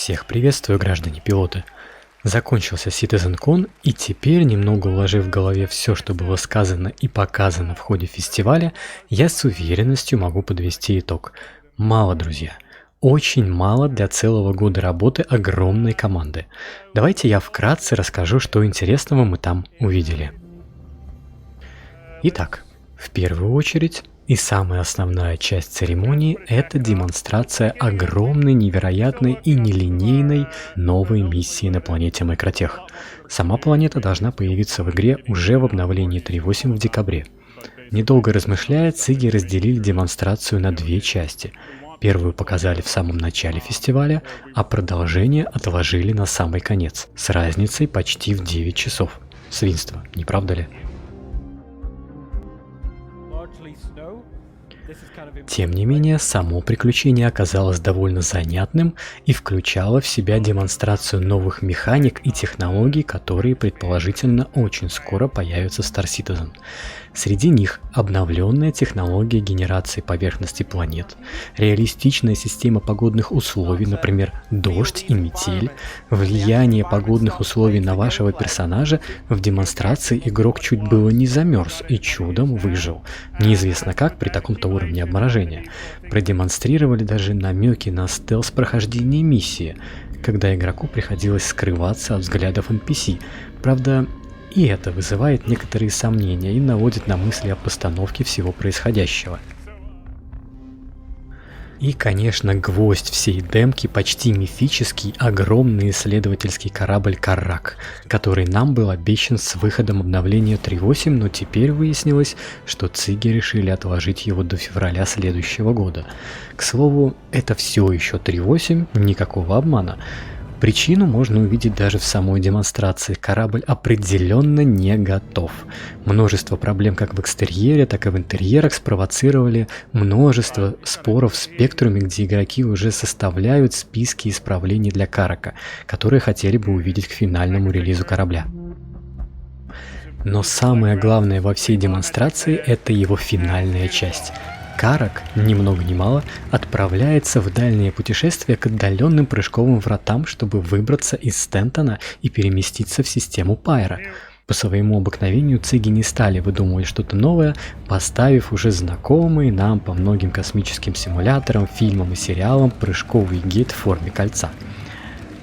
Всех приветствую, граждане-пилоты. Закончился CitizenCon, и теперь, немного уложив в голове все, что было сказано и показано в ходе фестиваля, я с уверенностью могу подвести итог. Мало, друзья. Очень мало для целого года работы огромной команды. Давайте я вкратце расскажу, что интересного мы там увидели. Итак, в первую очередь и самая основная часть церемонии – это демонстрация огромной, невероятной и нелинейной новой миссии на планете Микротех. Сама планета должна появиться в игре уже в обновлении 3.8 в декабре. Недолго размышляя, циги разделили демонстрацию на две части. Первую показали в самом начале фестиваля, а продолжение отложили на самый конец, с разницей почти в 9 часов. Свинство, не правда ли? Тем не менее, само приключение оказалось довольно занятным и включало в себя демонстрацию новых механик и технологий, которые предположительно очень скоро появятся в Star Citizen. Среди них обновленная технология генерации поверхности планет, реалистичная система погодных условий, например, дождь и метель, влияние погодных условий на вашего персонажа. В демонстрации игрок чуть было не замерз и чудом выжил. Неизвестно как при таком-то уровне обморожения. Продемонстрировали даже намеки на стелс-прохождение миссии, когда игроку приходилось скрываться от взглядов NPC. Правда, и это вызывает некоторые сомнения и наводит на мысли о постановке всего происходящего. И, конечно, гвоздь всей демки — почти мифический огромный исследовательский корабль Каррак, который нам был обещан с выходом обновления 3.8, но теперь выяснилось, что циги решили отложить его до февраля следующего года. К слову, это все еще 3.8, никакого обмана. Причину можно увидеть даже в самой демонстрации. Корабль определенно не готов. Множество проблем как в экстерьере, так и в интерьерах спровоцировали множество споров в спектруме, где игроки уже составляют списки исправлений для Каррака, которые хотели бы увидеть к финальному релизу корабля. Но самое главное во всей демонстрации – это его финальная часть. Каррак, ни много ни мало, отправляется в дальнее путешествие к отдаленным прыжковым вратам, чтобы выбраться из Стентона и переместиться в систему Пайра. По своему обыкновению циги не стали выдумывать что-то новое, поставив уже знакомый нам по многим космическим симуляторам, фильмам и сериалам прыжковый гид в форме кольца.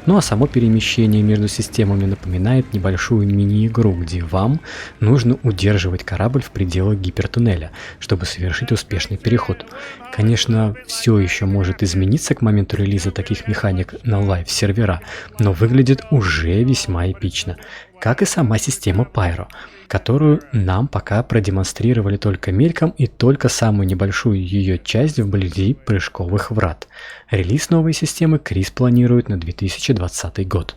Ну а само перемещение между системами напоминает небольшую мини-игру, где вам нужно удерживать корабль в пределах гипертуннеля, чтобы совершить успешный переход. Конечно, все еще может измениться к моменту релиза таких механик на лайв-сервера, но выглядит уже весьма эпично, как и сама система Pyro, которую нам пока продемонстрировали только мельком и только самую небольшую ее часть вблизи прыжковых врат. Релиз новой системы Крис планирует на 2020 год.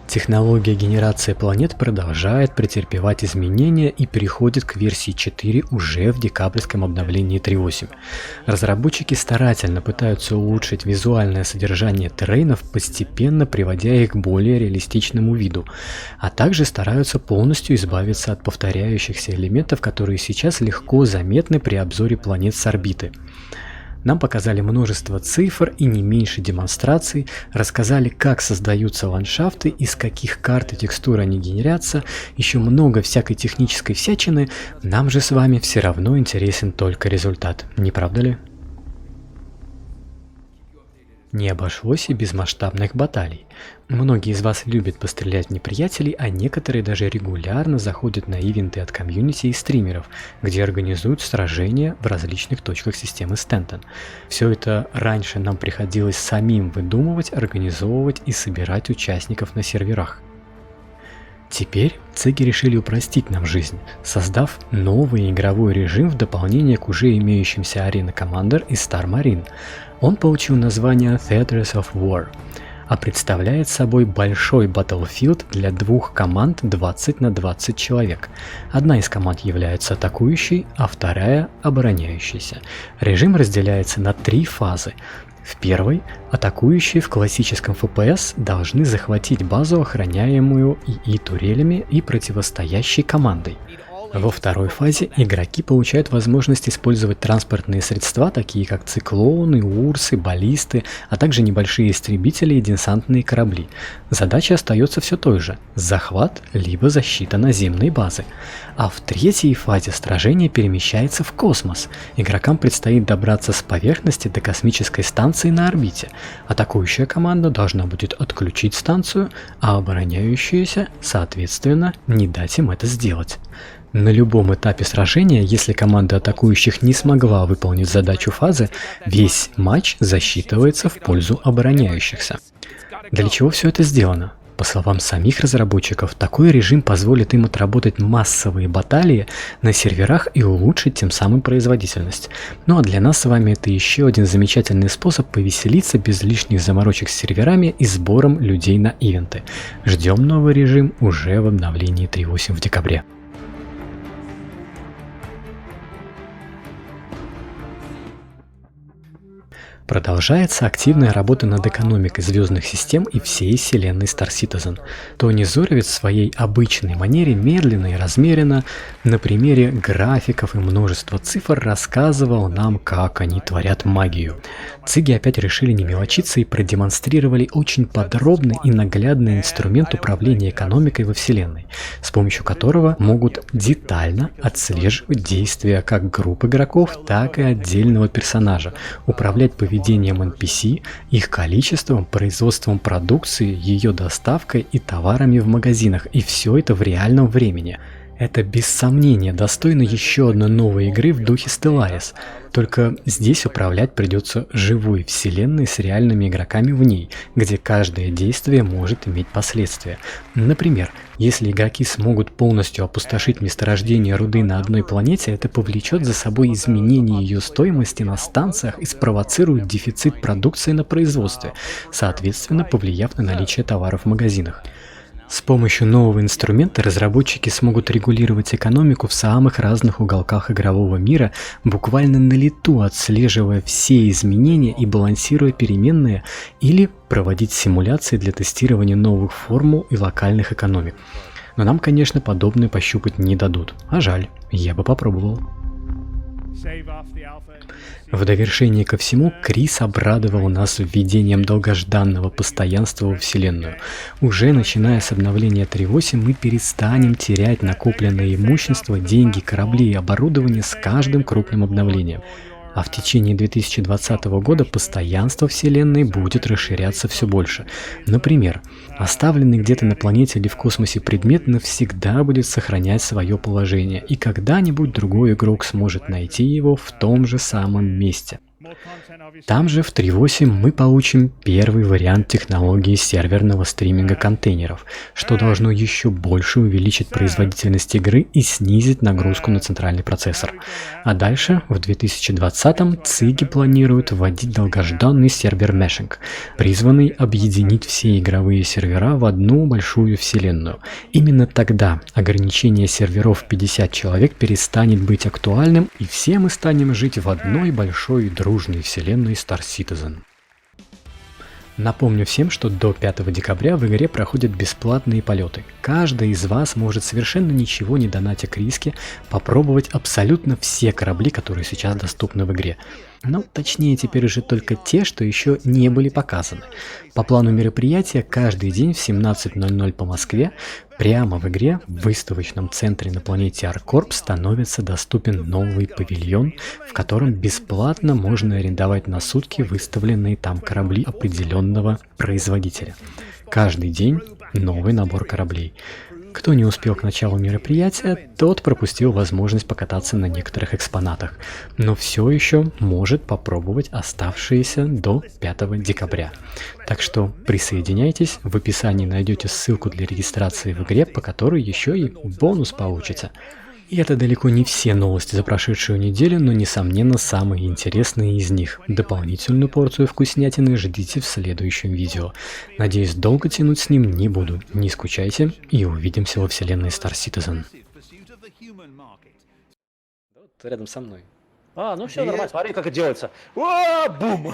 Технология генерации планет продолжает претерпевать изменения и переходит к версии 4 уже в декабрьском обновлении 3.8. Разработчики старательно пытаются улучшить визуальное содержание террейнов, постепенно приводя их к более реалистичному виду, а также стараются полностью избавиться от повторяющихся элементов, которые сейчас легко заметны при обзоре планет с орбиты. Нам показали множество цифр и не меньше демонстраций, рассказали, как создаются ландшафты, из каких карт и текстур они генерятся, еще много всякой технической всячины. Нам же с вами все равно интересен только результат, не правда ли? Не обошлось и без масштабных баталий. Многие из вас любят пострелять в неприятелей, а некоторые даже регулярно заходят на ивенты от комьюнити и стримеров, где организуют сражения в различных точках системы Стентон. Все это раньше нам приходилось самим выдумывать, организовывать и собирать участников на серверах. Теперь циги решили упростить нам жизнь, создав новый игровой режим в дополнение к уже имеющимся Arena Commander и Star Marine. Он получил название Theatres of War, а представляет собой большой Battlefield для двух команд 20 на 20 человек. Одна из команд является атакующей, а вторая – обороняющейся. Режим разделяется на 3 фазы. В первой атакующие в классическом FPS должны захватить базу, охраняемую ИИ-турелями и противостоящей командой. Во второй фазе игроки получают возможность использовать транспортные средства, такие как циклоны, урсы, баллисты, а также небольшие истребители и десантные корабли. Задача остается все той же – захват либо защита наземной базы. А в третьей фазе сражение перемещается в космос. Игрокам предстоит добраться с поверхности до космической станции на орбите. Атакующая команда должна будет отключить станцию, а обороняющаяся, соответственно, не дать им это сделать. На любом этапе сражения, если команда атакующих не смогла выполнить задачу фазы, весь матч засчитывается в пользу обороняющихся. Для чего все это сделано? По словам самих разработчиков, такой режим позволит им отработать массовые баталии на серверах и улучшить тем самым производительность. Ну а для нас с вами это еще один замечательный способ повеселиться без лишних заморочек с серверами и сбором людей на ивенты. Ждем новый режим уже в обновлении 3.8 в декабре. Продолжается активная работа над экономикой звездных систем и всей вселенной Star Citizen. Тони Зоровец в своей обычной манере медленно и размеренно на примере графиков и множества цифр рассказывал нам, как они творят магию. Цыги опять решили не мелочиться и продемонстрировали очень подробный и наглядный инструмент управления экономикой во вселенной, с помощью которого могут детально отслеживать действия как групп игроков, так и отдельного персонажа, управлять поведением NPC, их количеством, производством продукции, ее доставкой и товарами в магазинах, и все это в реальном времени. Это без сомнения достойно еще одной новой игры в духе Stellaris, только здесь управлять придется живой вселенной с реальными игроками в ней, где каждое действие может иметь последствия. Например, если игроки смогут полностью опустошить месторождение руды на одной планете, это повлечет за собой изменение ее стоимости на станциях и спровоцирует дефицит продукции на производстве, соответственно повлияв на наличие товаров в магазинах. С помощью нового инструмента разработчики смогут регулировать экономику в самых разных уголках игрового мира, буквально на лету отслеживая все изменения и балансируя переменные, или проводить симуляции для тестирования новых формул и локальных экономик. Но нам, конечно, подобное пощупать не дадут, а жаль, я бы попробовал. В довершение ко всему, Крис обрадовал нас введением долгожданного постоянства во вселенную. Уже начиная с обновления 3.8 мы перестанем терять накопленное имущество, деньги, корабли и оборудование с каждым крупным обновлением. А в течение 2020 года постоянство вселенной будет расширяться все больше. Например, оставленный где-то на планете или в космосе предмет навсегда будет сохранять свое положение, и когда-нибудь другой игрок сможет найти его в том же самом месте. Там же в 3.8 мы получим первый вариант технологии серверного стриминга контейнеров, что должно еще больше увеличить производительность игры и снизить нагрузку на центральный процессор. А дальше, в 2020-м, Цыги планируют вводить долгожданный сервер мешинг, призванный объединить все игровые сервера в одну большую вселенную. Именно тогда ограничение серверов в 50 человек перестанет быть актуальным, и все мы станем жить в одной большой дружной вселенной Star Citizen. Напомню всем, что до 5 декабря в игре проходят бесплатные полеты. Каждый из вас может совершенно ничего не донатя к риске попробовать абсолютно все корабли, которые сейчас доступны в игре. Ну, точнее, теперь уже только те, что еще не были показаны. По плану мероприятия, каждый день в 17:00 по Москве, прямо в игре, в выставочном центре на планете Аркорп становится доступен новый павильон, в котором бесплатно можно арендовать на сутки выставленные там корабли определенного производителя. Каждый день новый набор кораблей. Кто не успел к началу мероприятия, тот пропустил возможность покататься на некоторых экспонатах, но все еще может попробовать оставшиеся до 5 декабря. Так что присоединяйтесь, в описании найдете ссылку для регистрации в игре, по которой еще и бонус получите. И это далеко не все новости за прошедшую неделю, но несомненно самые интересные из них. Дополнительную порцию вкуснятины ждите в следующем видео. Надеюсь, долго тянуть с ним не буду. Не скучайте и увидимся во вселенной Star Citizen. Рядом со мной. Ну все нормально, смотри, как это делается. О, бум!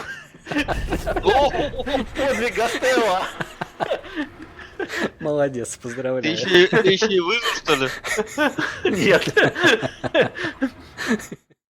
Подвиг Гастелло! Молодец, Ты поздравляю. еще и выжил, что ли? Нет.